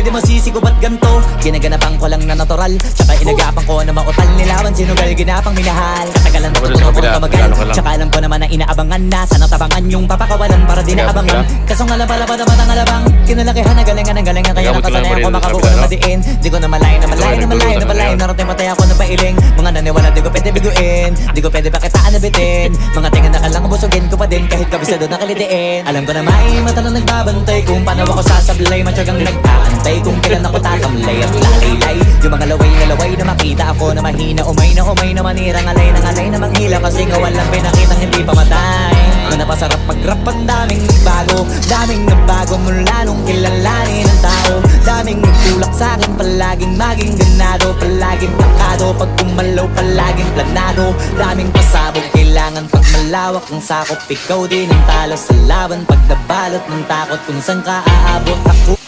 di masisi ko ba't ganto? Ginaganapan ko lang na natural, tsaka inagapan ko na mautal. Nilawan sinugal, ginapang minahal. Katagalan ko puno kong tumagal, tsaka alam ko naman na inaabangan na. Sana tabangan yung papakawalan para di naabangan. Kaso nga lang pala ba naman ang alabang kinalakihan na galingan ng galingan. Kaya nakasanayan ko makabuo na madiin. Di ko na malayo na malayo na malayo na malayo. Narating matay ako ng pailing. Mga naniwala di ko pwede biguin, di ko pwede pakitaan na bitin. Mga tinga na kalang busugin ko pa din kahit kabisado na kalitiin. Alam ko na may mata na nagbabantay kung paano ako sasablay. Matyagang nag-aantay kung kailan ako tatamlay at lalaylay. Yung mga laway na laway na makita ako na mahina. Umay na manira, ngalay na manghila. Kasi nga walang pinakitang hindi pamatay. Na napasarap mag-rap ang daming nagbago. Daming nagbago mula nung kilalanin ng tao. Daming nagtulak sa'kin, palaging maging ganado. Palaging takado, pag kumalaw palaging planado. Daming pasabog, kailangan pag malawak ang sakop. Ikaw din ang talo sa laban, pag nabalot ng takot. Kung saan ka aabot ako.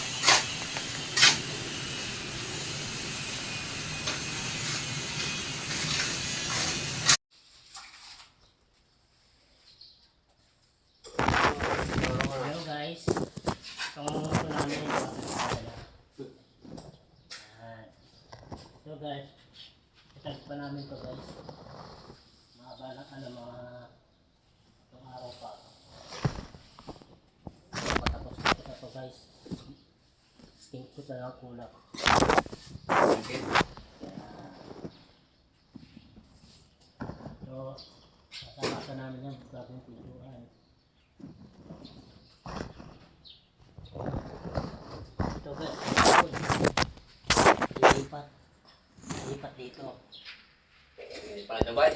Hello guys, itong ito namin yung so guys, itag pa namin to guys. Makabalak ka ng mga itong araw pa. Matapos ko ito guys. Stink ko na lang kulak. So, kasama namin yan, bagong pintuan. Ito guys, lipat dito. Paano ba?